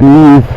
30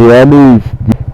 42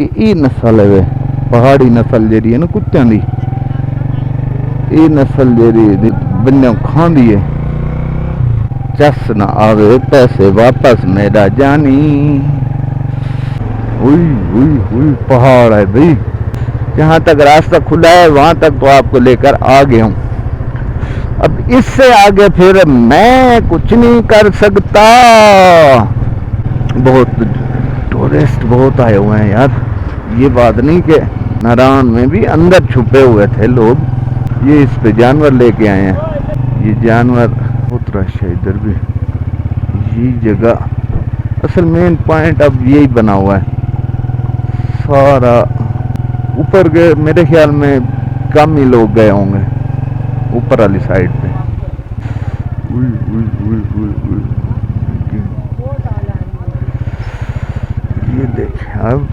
ਇਹ ਨਸਲ ਹੈ ਪਹਾੜੀ ਨਸਲ ਜਿਹੜੀ ਹੈ ਨਾ ਕੁੱਤਿਆਂ ਦੀ, ਇਹ ਨਸਲ ਜਿਹੜੀ ਬੰਨਿਆਂ ਖਾਂਦੀ ਹੈ। चस न आवे पैसे वापस मेरा जानी। हुई हुई हुई पहाड़ है भाई, जहाँ तक रास्ता खुला है वहाँ तक तो आपको लेकर आ गया हूँ। अब इससे आगे फिर मैं कुछ नहीं कर सकता। बहुत टूरिस्ट बहुत आए हुए हैं यार, ये बात नहीं कि नारायण में भी अंदर छुपे हुए थे लोग। ये इस पे जानवर लेके आए हैं, ये जानवर बहुत रश है इधर भी। ये जगह असल मेन पॉइंट अब यही बना हुआ है सारा। ऊपर के मेरे ख्याल में कम ही लोग गए होंगे ऊपर वाली साइड पे। उई, उई, उई, उई, उई। ये देखें अब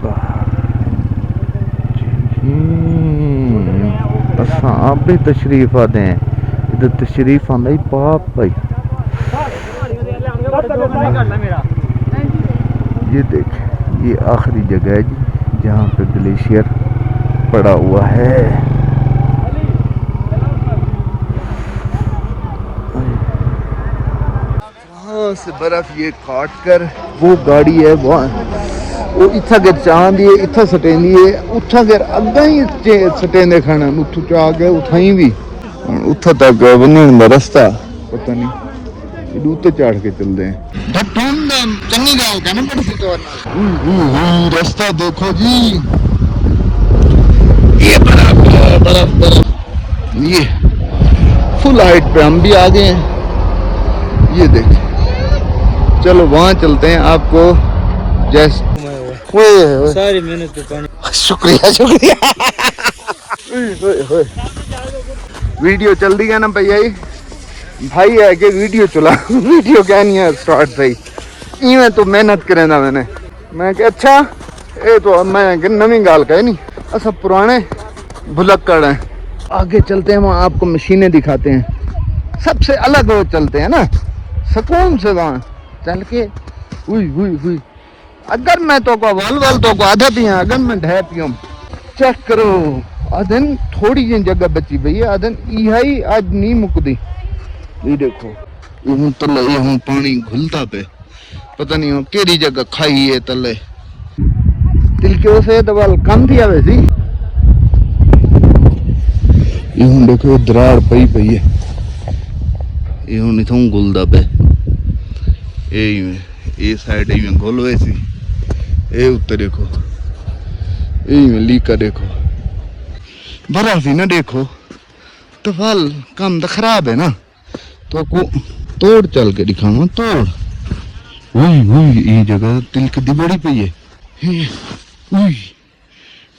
आप भी तशरीफ आते हैं इधर, तशरीफ आंदा ही पाप भाई। ये देख, ये आखिरी जगह है जी जहाँ पे ग्लेशियर पड़ा हुआ है। वहाँ से बर्फ ये काट कर वो गाड़ी है वो इत्था गिर चांदी है, इत्था सटेंदी है, उठा गिर अग्गा ही सटेंदे खाना उठू चा के उठाई भी उठा तक बनी रास्ता पता नहीं, उत्ते चढ़ के चलते हैं। चंगी गल कहना पड़ती तो रास्ता देखो जी, ये बर्फ बर्फ बर्फ, ये फुल हाइट पे हम भी आ गए हैं। ये देख, चलो वहाँ चलते हैं। आपको जैसे सारी मेहनत पे पानी, शुक्रिया शुक्रिया। वीडियो चल रही है ना भैया, भाई है कि वीडियो चला वीडियो क्या नहीं है स्टार्ट सही इवें तो मेहनत करें ना मैं कि अच्छा ये तो मैं कि नवी गाल कहे नहीं, असा पुराने भुलक्कड़ हैं। आगे चलते हैं, वहाँ आपको मशीनें दिखाते हैं, सबसे अलग वो चलते हैं ना सुकून से वहाँ चल के। हुई हुई हुई, अगर मैं तो को वल तो को आधा पिया, अगर मैं ढह पियूं चेक करो आदन थोड़ी जी जगह बची भई, आदन यही आज नहीं मुकदी। ये देखो ये तले ये हूँ पानी घुलता पे, पता नहीं हो केरी जगह खाई है तले तिलके से दवाल कम थी आवे सी। ये हूँ देखो दरार पई पई है, ये हूँ इथों घुलदा पे, ये साइड ये घुल वैसी, ये उत्ते देखो ये लीका देखो, बर्फ ही ना देखो तो फल काम तो खराब है ना, तो को तोड़ चल के दिखाऊंगा तोड़। वही वही ये जगह तिलक दी बड़ी पई है, वही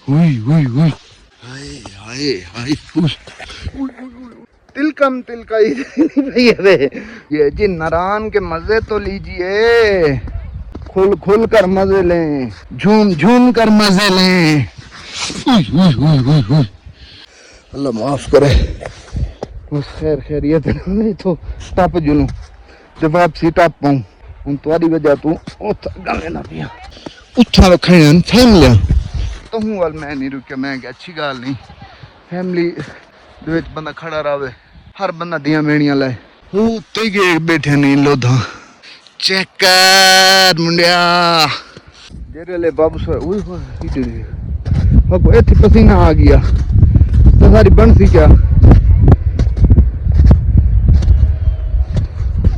वही वही वही हाय हाय हाय तिलकम तिलका पई है। ये जी नारायण के मजे तो लीजिए, खुल खुल कर मजे लें, झूम झूम कर मजे लें। अल्लाह माफ करे, बस खैर खैरियत नहीं तो टप जुलूं जब वापसी टप पाऊं हूं तुम्हारी वजह तू गले ना पिया उठा रखन फैमिली तो हूं वाल मैं नहीं रुकिया। मैं अच्छी गल नहीं, फैमिली दे विच बंदा खड़ा रहे, हर बंदा दियां बेड़ियां लाए उत्ते गए बैठे नहीं लोधा चेक कर मुंडिया जेरे ले बाबू सो ओए होए बाबू इत्थे पसीना आ गया तो सारी बन सी क्या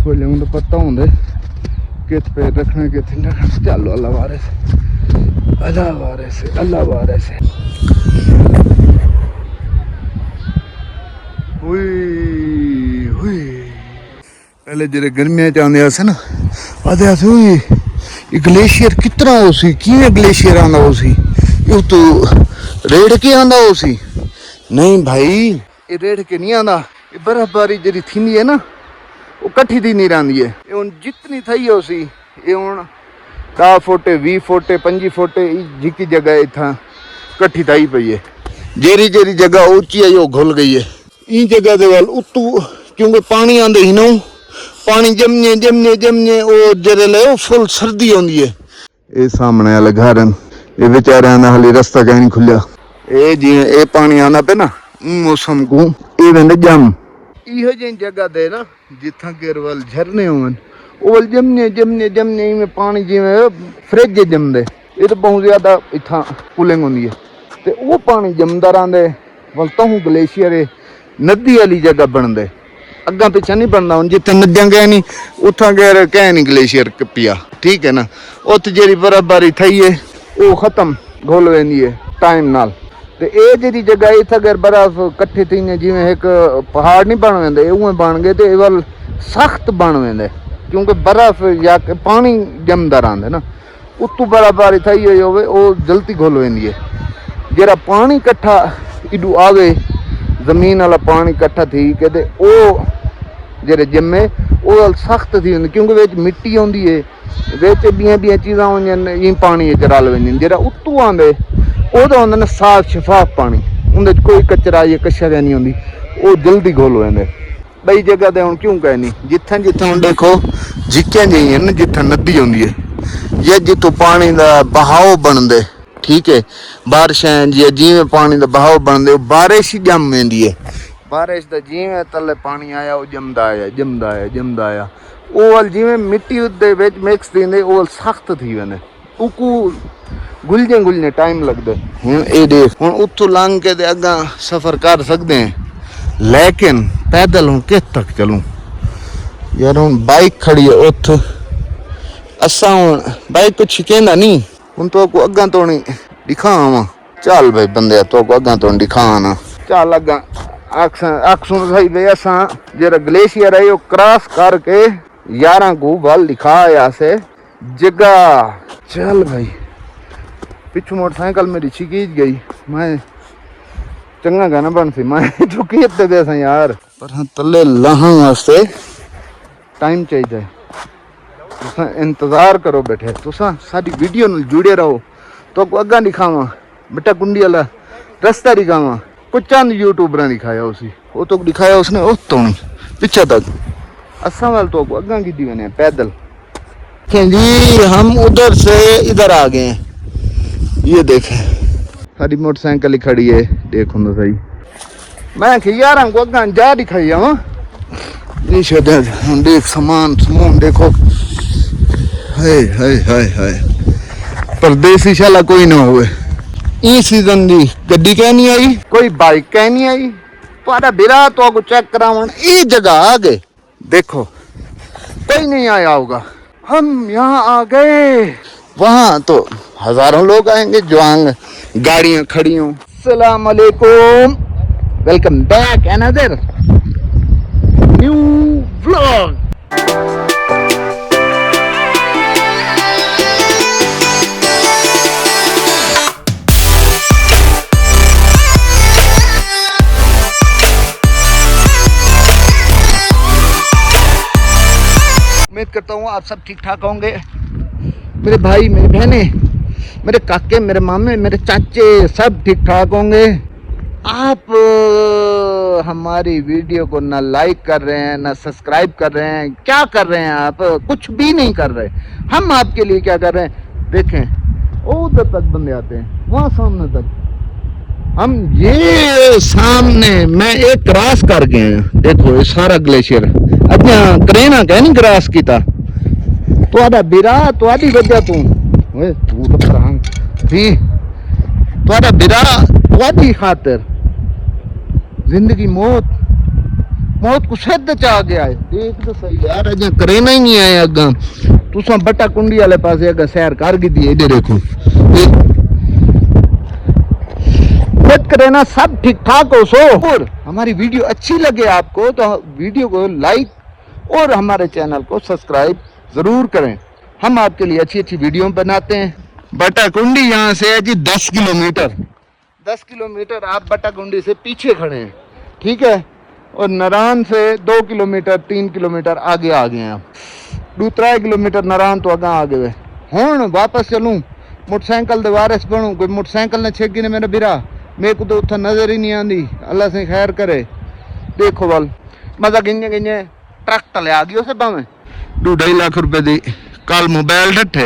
खोले हूं तो पता होंदे कित पे रखना कित नहीं रखना। चलो अल्लाह वारिस अल्लाह वारिस अल्लाह वारिस। हुई हुई पहले जेरे गर्मियां च आंदे से ना आदे आसे हुई ग्लेशियर कितना हो सी किवें ग्लेशियर आंदा हो सी ये तो रेड़ के आंदा हो सी। नहीं भाई ये रेड़ के नहीं आंदा, ये बर्फबारी जेरी थींदी है ना वो कट्ठी दी नहीं रही है। ये हुण जितनी थई हो सी ये हुण 10 फुट 20 फुट 25 फुट जिकी जगह इतना कट्ठी थई पई है। जेरी जेरी जगह ऊंची है वो घुल गई है। ई जगह दे वाल उतू क्योंकि पानी आंदे ही ना पानी जमने जमने जमने वो जरे ले फुल सर्दी आंदी है। ये सामने वाले घर ਇਹ ਵਿਚਾਰਿਆਂ ਦਾ ਹਾਲੇ ਰਸਤਾ ਕहीं ਨਹੀਂ ਖੁੱਲਿਆ। ਇਹ ਜਿਵੇਂ ਇਹ ਪਾਣੀ ਆਉਂਦਾ ਪਿਆ ਨਾ ਮੌਸਮ ਕੋ ਇਹ ਵੰਦੇ ਜੰਮ ਇਹੋ ਜਿਹੀ ਜਗ੍ਹਾ ਤੇ ਨਾ ਜਿੱਥਾਂ ਕੇਰਵਲ ਝਰਨੇ ਹੋਣ ਉਹ ਜੰਮਨੇ में ਪਾਣੀ ਜਿਵੇਂ ਫਰਿੱਜ ਜੰਮਦੇ। ਇਹ ਤਾਂ ਬਹੁਤ ਜ਼ਿਆਦਾ ਇੱਥਾਂ ਕੂਲਿੰਗ ਹੁੰਦੀ ਹੈ ਤੇ ਉਹ ਪਾਣੀ ਜੰਮਦਾ ਰਹਿੰਦੇ ਵੱਲ ਤੋਂ ਗਲੇਸ਼ੀਅਰ ਨਦੀ ਵਾਲੀ ਜਗ੍ਹਾ ਬਣਦੇ ਅੱਗਾ ਪਿੱਛਾ ਨਹੀਂ ਬਣਦਾ। ਹੁਣ ਜਿੱਥੇ ਨਦੀਆਂ ਗਏ ਨਹੀਂ ਉੱਥਾਂ ਗਏ ਕਹਿ ਨਹੀਂ ਗਲੇਸ਼ੀਅਰ ਪਿਆ ਠੀਕ ਹੈ ਨਾ। ਉੱਥੇ ਜਿਹੜੀ ਬਰਫ਼ਬਾਰੀ ਥਈ ਹੈ ਉਹ ਖਤਮ ਘੁਲ वेंदी है टाइम नाल। ਤੇ ਇਹ ਜਿਹੜੀ ਜਗ੍ਹਾ ਇੱਥੇ ਅਗਰ ਬਰਫ਼ ਇਕੱਠੀ ਥੀ ਨੇ ਜਿਵੇਂ ਇੱਕ ਪਹਾੜ ਨਹੀਂ ਬਣ वेंदे ਉਵੇਂ ਬਣ ਗਏ ਤੇ ਇਹ ਵੱਲ ਸਖਤ ਬਣ वेंदे ਕਿਉਂਕਿ ਬਰਫ਼ ਜਾਂ ਪਾਣੀ ਜੰਮਦਾ ਰਹਿੰਦਾ ਨਾ ਉੱਤੋਂ ਬਰਫ਼ਬਾਰੀ ਥਈ ਹੋਈ ਹੋਵੇ ਉਹ ਜਲਦੀ ਘੁਲ वेंदी है। ਜਿਹੜਾ ਪਾਣੀ ਇਕੱਠਾ ਇਡੂ ਆਵੇ ਜ਼ਮੀਨ ਵਾਲਾ ਪਾਣੀ ਇਕੱਠਾ ਥੀ ਕੇ ਤੇ ਉਹ ਜਿਹੜੇ ਜੰਮੇ ਉਹ ਸਖਤ ਥੀ ਹੁੰਦੀ ਕਿਉਂਕਿ ਵਿੱਚ ਮਿੱਟੀ ਆਉਂਦੀ ਹੈ ਵਿੱਚ ਬੀਆਂ ਚੀਜ਼ਾਂ ਹੋਈਆਂ ਇਹ ਪਾਣੀ ਚ ਰਲ वेंदियां। ਜਿਹੜਾ ਉੱਤੋਂ ਆਉਂਦੇ ਉਹਦਾ ਹੁੰਦਾ ਨਾ ਸਾਫ ਸ਼ਫਾਫ ਪਾਣੀ ਉਹਦੇ 'ਚ ਕੋਈ ਕਚਰਾ ਜਾਂ ਕਸ਼ਾ ਨਹੀਂ ਹੁੰਦੀ ਉਹ ਜਲਦੀ ਘੁਲ ਜਾਂਦੇ। ਬਈ ਜਗ੍ਹਾ ਤੇ ਹੁਣ ਕਿਉਂ ਕਹੇ ਨਹੀਂ ਜਿੱਥੇ ਹੁਣ ਦੇਖੋ ਜਿੱਕਿਆਂ ਜਿਹੀਆਂ ਨਾ ਜਿੱਥੇ ਨਦੀ ਹੁੰਦੀ ਹੈ ਜਾਂ ਜਿੱਥੋਂ ਪਾਣੀ ਦਾ ਬਹਾਓ ਬਣਦੇ ਠੀਕ ਹੈ ਬਾਰਿਸ਼ਾਂ ਜਿਵੇਂ ਪਾਣੀ ਦਾ ਬਹਾਓ ਬਣਦੇ ਉਹ ਬਾਰਿਸ਼ ਹੀ ਜੰਮ वेंदी है। ਬਾਰਿਸ਼ ਦਾ ਜਿਵੇਂ ਥੱਲੇ ਪਾਣੀ ਆਇਆ ਉਹ ਜੰਮਦਾ ਆਇਆ ਉਹ ਵੱਲ ਜਿਵੇਂ ਮਿੱਟੀ ਦੇ ਵਿੱਚ ਮਿਕਸ ਦਿੰਦੇ ਉਹ ਸਖਤ ਥੀ वेंदे ਉਕੂ ਗੁਲਜੇ ਟਾਈਮ ਲੱਗਦਾ। ਹੁਣ ਇਹ ਦੇਖ ਹੁਣ ਉੱਥੋਂ ਲੰਘ ਕੇ ਤੇ ਅੱਗਾ ਸਫ਼ਰ ਕਰ ਸਕਦੇ ਹਾਂ ਲੇਕਿਨ ਪੈਦਲ ਹੁਣ ਕਿੱਥੇ ਤੱਕ ਚਲੂੰ ਯਾਰ। ਹੁਣ ਬਾਈਕ ਖੜੀ ਹੈ ਉੱਥੇ ਅਸਾਂ ਹੁਣ ਬਾਈਕ ਕੁਛ ਕਹਿੰਦਾ ਨਹੀਂ ਹੁਣ ਤੋਂ ਕੋ ਅੱਗਾ ਤੋਂ ਨਹੀਂ ਦਿਖਾਵਾਂ ਚੱਲ ਬਈ ਬੰਦੇ ਤੋਂ ਕੋ ਅੱਗਾ ਤੋਂ ਦਿਖਾਣਾ ਚੱਲ ਅੱਗਾ ਅੱਖ ਸੁਣ ਸਹੀ ਬਈ ਅਸਾਂ ਜਿਹੜਾ ਗਲੇਸ਼ੀਅਰ ਹੈ ਉਹ ਕ੍ਰਾਸ ਕਰਕੇ 11 को बल दिखाया से जगह। चल भाई पिछू मोटरसाइकिल मेरी छिकीज गई मैं चंगा गाना बन सी मैं चुकी दे यार पर हाँ तले लहां वास्ते टाइम चाहिए। तुसा इंतजार करो बैठे तुसा साडी वीडियो नाल जुड़े रहो तो अग्गा दिखावा बेटा कुंडी वाला रास्ता दिखावा कुछ चंद यूट्यूबर दिखाया उसी वो तो दिखाया उसने उस तो पीछे तक असा वाल तो अग्गा की बने पैदल जी हम उधर से इधर आ गए हैं। ये देखें सारी मोटरसाइकिल खड़ी है देखो ना सही मैं यार हमको अग्गा जा दिखाई हाँ देख सामान देखो हाय हाय हाय हाय परदेसी शाला कोई ना हुए ई सीजन दी गड्डी कह नहीं आई कोई बाइक कह नहीं आई पर बिरा तो चेक करावन ये जगह आ गए देखो कोई नहीं आया होगा हम यहाँ आ गए। वहाँ तो हजारों लोग आएंगे जो गाड़ियां खड़ी हों। अस्सलाम वालेकुम welcome back another new vlog. उम्मीद करता हूँ आप सब ठीक ठाक होंगे मेरे भाई मेरी बहनें मेरे काके मेरे मामे मेरे चाचे सब ठीक ठाक होंगे। आप हमारी वीडियो को ना लाइक कर रहे हैं ना सब्सक्राइब कर रहे हैं क्या कर रहे हैं आप कुछ भी नहीं कर रहे। हम आपके लिए क्या कर रहे हैं देखें उधर तक बंदे आते हैं वहाँ सामने तक हम ये सामने मैं एक क्रॉस कर गए हैं देखो ये सारा ग्लेशियर अच्छा करेना कह नहीं क्रॉस किया तो बिरा तो वजह तू तो बिरा तो खातिर जिंदगी मौत को सद च आ गया है देख तो सही यार अजा करेना ही नहीं आया अगा तुसा बट्टा कुंडी वाले पास अगर सैर कर गई इधर देखो करेना सब ठीक ठाक हो सो। और हमारी वीडियो अच्छी लगे आपको तो वीडियो को लाइक और हमारे चैनल को सब्सक्राइब जरूर करें। हम आपके लिए अच्छी अच्छी वीडियो बनाते हैं। बट्टा कुंडी यहाँ से है जी 10 किलोमीटर आप बट्टा कुंडी से पीछे खड़े हैं ठीक है और नारायण से 2 किलोमीटर 3 किलोमीटर आगे आ गए हैं आप 2-3 किलोमीटर नारायण तो आगे आ गए हूँ वापस चलूँ मोटरसाइकिल दे वारिस बनूँ कोई मोटरसाइकिल ने छेगी ने मेरा बिरा मेरे को तो उतना नजर ही नहीं आती अल्लाह से खैर करे। देखो वाल मजा गिने ट्रक तले आ गई उसे भावे 2-2.5 लाख रुपए दी कल मोबाइल डटे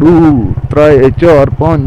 2 3 4 5